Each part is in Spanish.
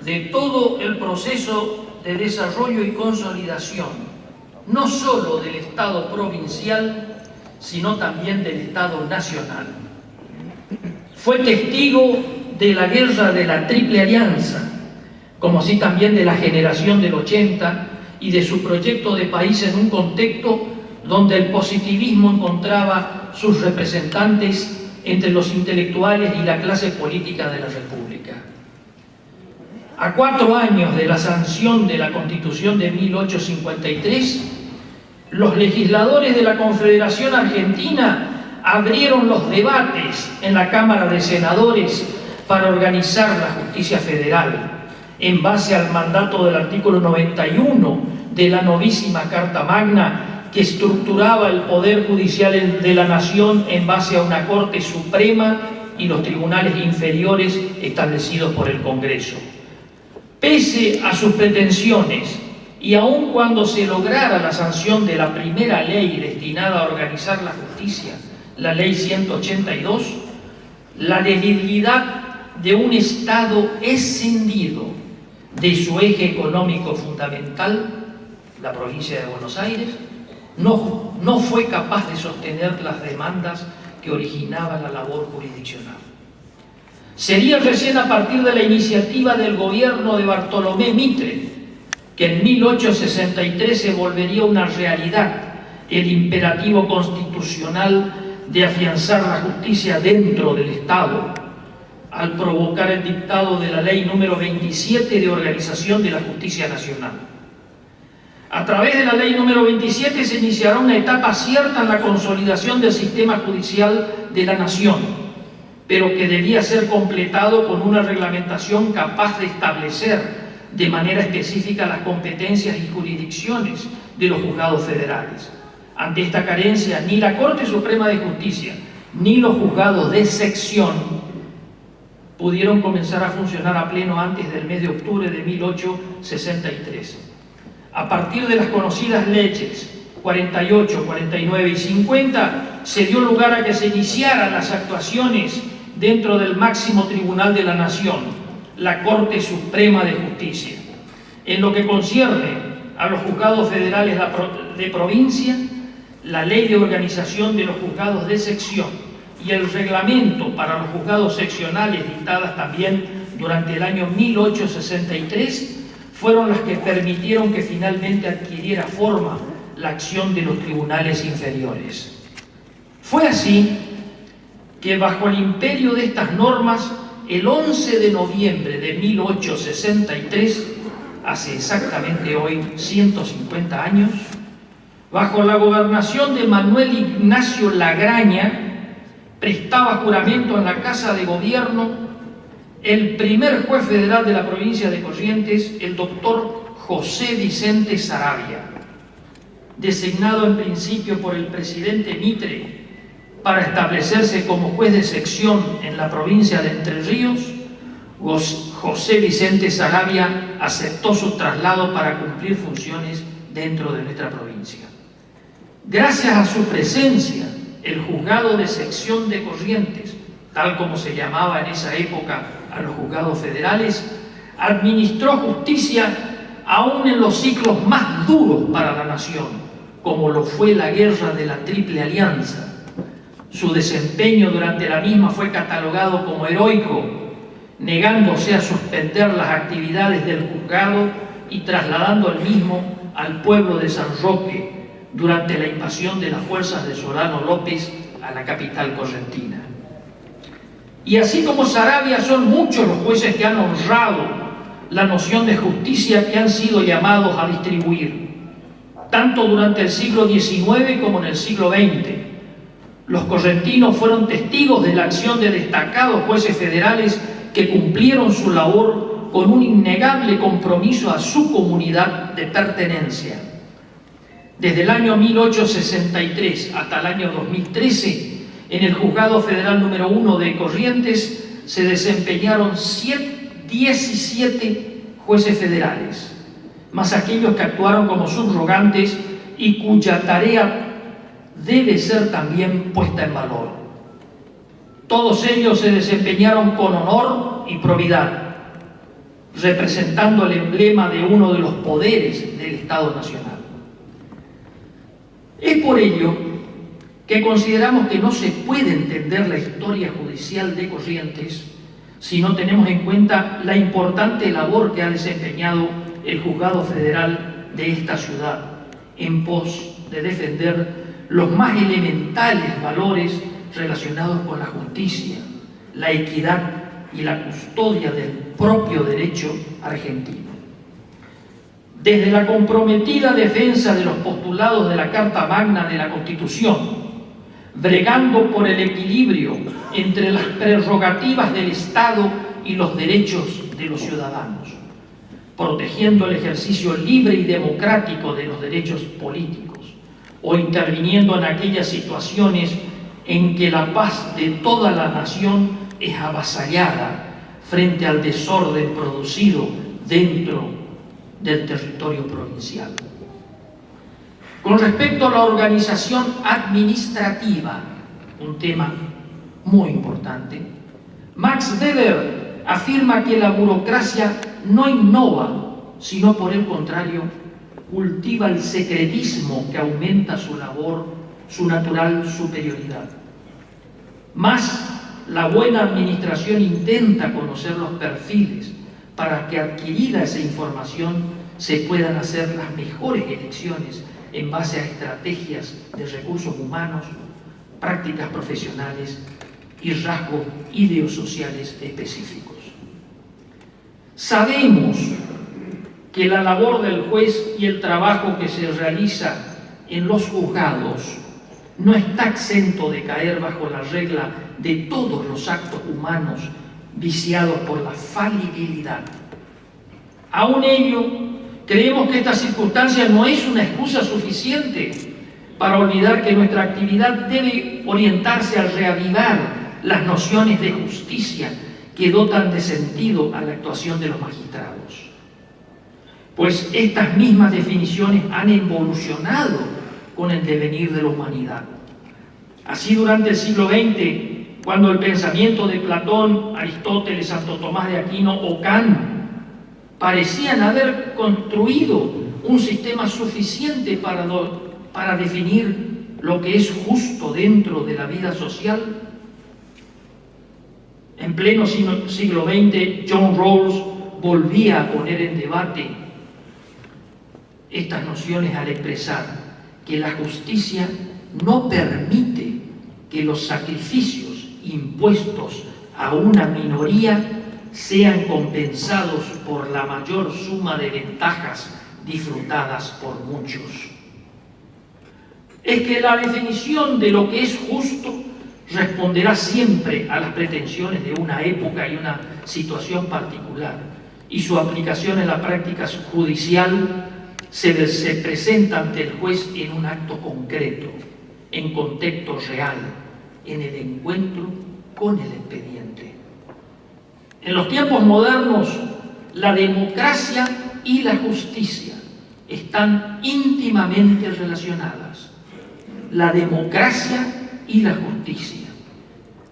de todo el proceso de desarrollo y consolidación, no solo del Estado provincial, sino también del Estado nacional. Fue testigo de la guerra de la Triple Alianza, como así también de la generación del 80 y de su proyecto de país en un contexto donde el positivismo encontraba sus representantes entre los intelectuales y la clase política de la República. A 4 años de la sanción de la Constitución de 1853, los legisladores de la Confederación Argentina abrieron los debates en la Cámara de Senadores para organizar la justicia federal, en base al mandato del artículo 91 de la novísima Carta Magna, que estructuraba el Poder Judicial de la Nación en base a una Corte Suprema y los tribunales inferiores establecidos por el Congreso. Pese a sus pretensiones, y aun cuando se lograra la sanción de la primera ley destinada a organizar la justicia, la Ley 182, la debilidad de un Estado escindido de su eje económico fundamental, la provincia de Buenos Aires, no fue capaz de sostener las demandas que originaba la labor jurisdiccional. Sería recién a partir de la iniciativa del gobierno de Bartolomé Mitre que en 1863 se volvería una realidad el imperativo constitucional de afianzar la justicia dentro del Estado, al provocar el dictado de la Ley número 27 de Organización de la Justicia Nacional. A través de la Ley número 27 se iniciará una etapa cierta en la consolidación del sistema judicial de la Nación, pero que debía ser completado con una reglamentación capaz de establecer de manera específica las competencias y jurisdicciones de los juzgados federales. Ante esta carencia, ni la Corte Suprema de Justicia ni los juzgados de sección pudieron comenzar a funcionar a pleno antes del mes de octubre de 1863. A partir de las conocidas leyes 48, 49 y 50, se dio lugar a que se iniciaran las actuaciones dentro del máximo tribunal de la Nación, la Corte Suprema de Justicia. En lo que concierne a los juzgados federales de provincia, la Ley de Organización de los Juzgados de Sección y el reglamento para los juzgados seccionales, dictadas también durante el año 1863, fueron las que permitieron que finalmente adquiriera forma la acción de los tribunales inferiores. Fue así que bajo el imperio de estas normas, el 11 de noviembre de 1863, hace exactamente hoy 150 años, bajo la gobernación de Manuel Ignacio Lagraña, prestaba juramento en la Casa de Gobierno el primer juez federal de la provincia de Corrientes, el doctor José Vicente Saravia, designado en principio por el presidente Mitre para establecerse como juez de sección en la provincia de Entre Ríos. José Vicente Saravia aceptó su traslado para cumplir funciones dentro de nuestra provincia. Gracias a su presencia, el juzgado de sección de Corrientes, tal como se llamaba en esa época a los juzgados federales, administró justicia aún en los ciclos más duros para la nación, como lo fue la guerra de la Triple Alianza. Su desempeño durante la misma fue catalogado como heroico, negándose a suspender las actividades del juzgado y trasladando el mismo al pueblo de San Roque durante la invasión de las fuerzas de Solano López a la capital correntina. Y así como Saravia, son muchos los jueces que han honrado la noción de justicia que han sido llamados a distribuir, tanto durante el siglo XIX como en el siglo XX. Los correntinos fueron testigos de la acción de destacados jueces federales que cumplieron su labor con un innegable compromiso a su comunidad de pertenencia. Desde el año 1863 hasta el año 2013, en el Juzgado Federal número 1 de Corrientes se desempeñaron 17 jueces federales, más aquellos que actuaron como subrogantes y cuya tarea debe ser también puesta en valor. Todos ellos se desempeñaron con honor y probidad, representando el emblema de uno de los poderes del Estado Nacional. Es por ello que consideramos que no se puede entender la historia judicial de Corrientes si no tenemos en cuenta la importante labor que ha desempeñado el Juzgado Federal de esta ciudad en pos de defender los más elementales valores relacionados con la justicia, la equidad y la custodia del propio derecho argentino. Desde la comprometida defensa de los postulados de la Carta Magna de la Constitución, bregando por el equilibrio entre las prerrogativas del Estado y los derechos de los ciudadanos, protegiendo el ejercicio libre y democrático de los derechos políticos, o interviniendo en aquellas situaciones en que la paz de toda la nación es avasallada frente al desorden producido dentro del territorio provincial. Con respecto a la organización administrativa, un tema muy importante, Max Weber afirma que la burocracia no innova, sino por el contrario, cultiva el secretismo que aumenta su labor, su natural superioridad. Más, la buena administración intenta conocer los perfiles para que, adquirida esa información, se puedan hacer las mejores elecciones en base a estrategias de recursos humanos, prácticas profesionales y rasgos ideosociales específicos. Sabemos que la labor del juez y el trabajo que se realiza en los juzgados no está exento de caer bajo la regla de todos los actos humanos viciados por la falibilidad. Aún ello, creemos que esta circunstancia no es una excusa suficiente para olvidar que nuestra actividad debe orientarse a reavivar las nociones de justicia que dotan de sentido a la actuación de los magistrados. Pues estas mismas definiciones han evolucionado con el devenir de la humanidad. Así, durante el siglo XX, cuando el pensamiento de Platón, Aristóteles, Santo Tomás de Aquino o Kant parecían haber construido un sistema suficiente para definir lo que es justo dentro de la vida social, en pleno siglo XX, John Rawls volvía a poner en debate estas nociones al expresar que la justicia no permite que los sacrificios impuestos a una minoría sean compensados por la mayor suma de ventajas disfrutadas por muchos. Es que la definición de lo que es justo responderá siempre a las pretensiones de una época y una situación particular, y su aplicación en la práctica judicial se presenta ante el juez en un acto concreto, en contexto real, en el encuentro con el expediente. En los tiempos modernos, la democracia y la justicia están íntimamente relacionadas. La democracia y la justicia.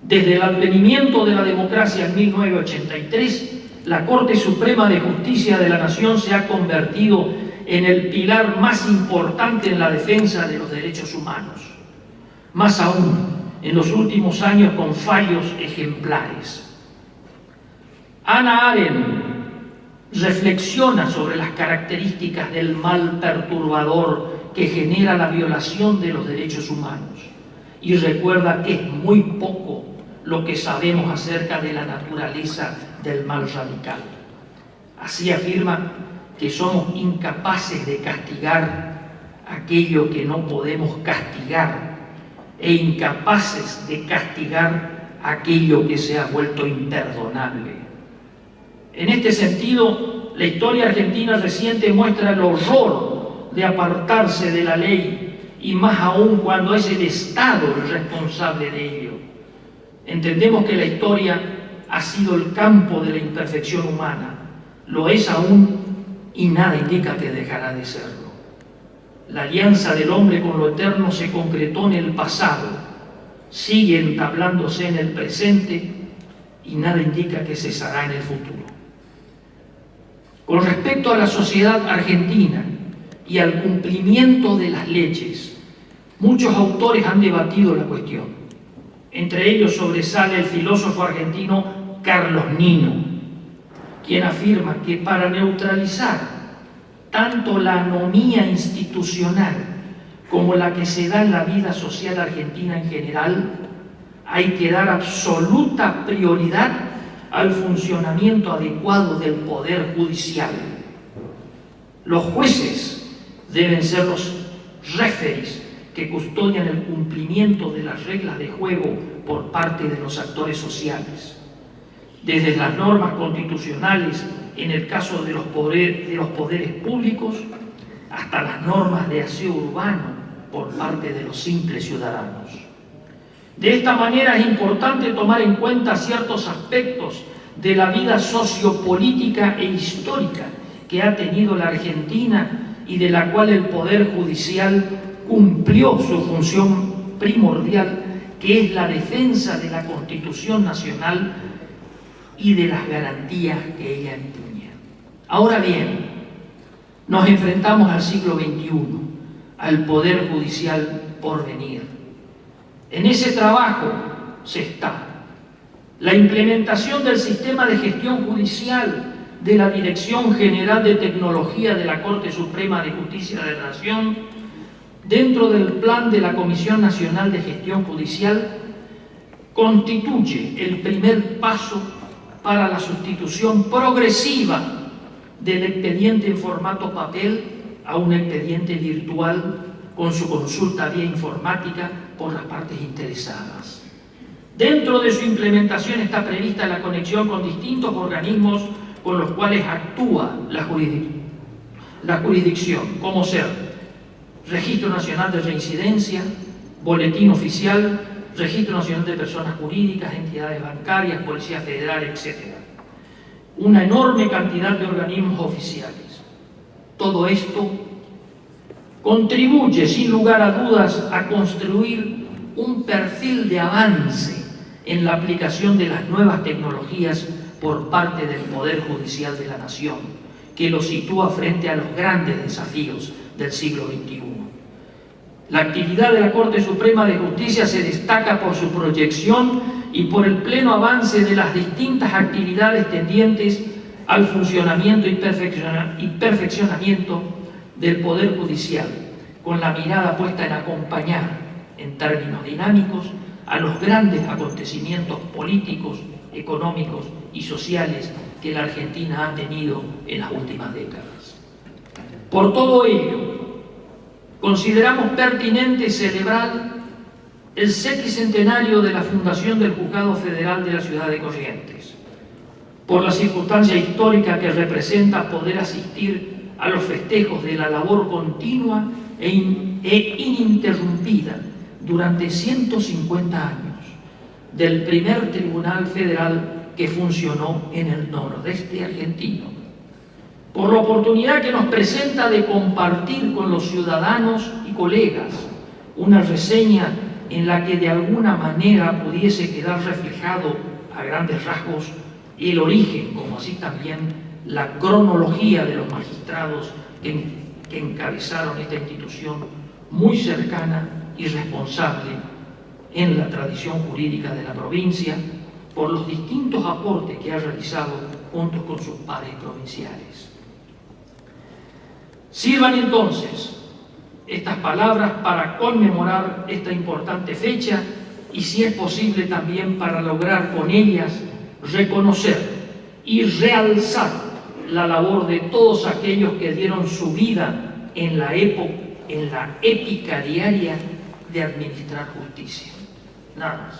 Desde el advenimiento de la democracia en 1983, la Corte Suprema de Justicia de la Nación se ha convertido en el pilar más importante en la defensa de los derechos humanos. Más aún, en los últimos años con fallos ejemplares. Hannah Arendt reflexiona sobre las características del mal perturbador que genera la violación de los derechos humanos y recuerda que es muy poco lo que sabemos acerca de la naturaleza del mal radical. Así afirma que somos incapaces de castigar aquello que no podemos castigar e incapaces de castigar aquello que se ha vuelto imperdonable. En este sentido, la historia argentina reciente muestra el horror de apartarse de la ley y más aún cuando es el Estado el responsable de ello. Entendemos que la historia ha sido el campo de la imperfección humana, lo es aún y nada indica que dejará de serlo. La alianza del hombre con lo eterno se concretó en el pasado, sigue entablándose en el presente y nada indica que cesará en el futuro. Con respecto a la sociedad argentina y al cumplimiento de las leyes, muchos autores han debatido la cuestión. Entre ellos sobresale el filósofo argentino Carlos Nino, quien afirma que para neutralizar tanto la anomía institucional como la que se da en la vida social argentina en general, hay que dar absoluta prioridad al funcionamiento adecuado del Poder Judicial. Los jueces deben ser los referees que custodian el cumplimiento de las reglas de juego por parte de los actores sociales, desde las normas constitucionales en el caso de los poderes públicos hasta las normas de aseo urbano por parte de los simples ciudadanos. De esta manera es importante tomar en cuenta ciertos aspectos de la vida sociopolítica e histórica que ha tenido la Argentina y de la cual el Poder Judicial cumplió su función primordial, que es la defensa de la Constitución Nacional y de las garantías que ella impuña. Ahora bien, nos enfrentamos al siglo XXI, al Poder Judicial por venir. En ese trabajo se está la implementación del sistema de gestión judicial de la Dirección General de Tecnología de la Corte Suprema de Justicia de la Nación dentro del plan de la Comisión Nacional de Gestión Judicial constituye el primer paso para la sustitución progresiva del expediente en formato papel a un expediente virtual con su consulta vía informática por las partes interesadas. Dentro de su implementación está prevista la conexión con distintos organismos con los cuales actúa la jurisdicción, como ser Registro Nacional de Reincidencia, Boletín Oficial, Registro Nacional de Personas Jurídicas, entidades bancarias, Policía Federal, etc. Una enorme cantidad de organismos oficiales. Todo esto contribuye, sin lugar a dudas, a construir un perfil de avance en la aplicación de las nuevas tecnologías por parte del Poder Judicial de la Nación, que lo sitúa frente a los grandes desafíos del siglo XXI. La actividad de la Corte Suprema de Justicia se destaca por su proyección y por el pleno avance de las distintas actividades tendientes al funcionamiento y perfeccionamiento del Poder Judicial, con la mirada puesta en acompañar, en términos dinámicos, a los grandes acontecimientos políticos, económicos y sociales que la Argentina ha tenido en las últimas décadas. Por todo ello, consideramos pertinente celebrar el sexagenario de la fundación del Juzgado Federal de la Ciudad de Corrientes, por la circunstancia histórica que representa poder asistir a los festejos de la labor continua e ininterrumpida durante 150 años del primer tribunal federal que funcionó en el nordeste argentino, por la oportunidad que nos presenta de compartir con los ciudadanos y colegas una reseña en la que de alguna manera pudiese quedar reflejado a grandes rasgos el origen, como así también la cronología de los magistrados que encabezaron esta institución muy cercana y responsable en la tradición jurídica de la provincia, por los distintos aportes que ha realizado junto con sus pares provinciales. Sirvan entonces estas palabras para conmemorar esta importante fecha y, si es posible, también para lograr con ellas reconocer y realzar la labor de todos aquellos que dieron su vida en la épica diaria de administrar justicia. Nada más.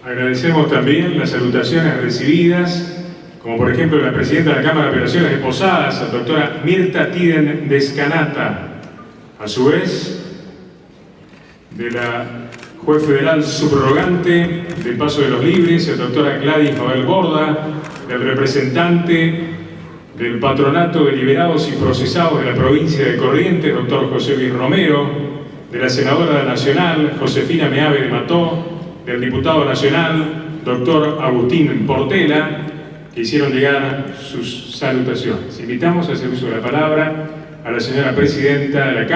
Agradecemos también las salutaciones recibidas, como por ejemplo la presidenta de la Cámara de Operaciones de Posadas, la doctora Mirta Tiden Descanata, a su vez de la juez federal subrogante del Paso de los Libres, la doctora Gladys Mabel Borda, el representante del Patronato de Liberados y Procesados de la provincia de Corrientes, doctor José Luis Romero, de la senadora nacional, Josefina Meave de Mató, del diputado nacional, doctor Agustín Portela, que hicieron llegar sus salutaciones. Invitamos a hacer uso de la palabra a la señora presidenta de la Cámara.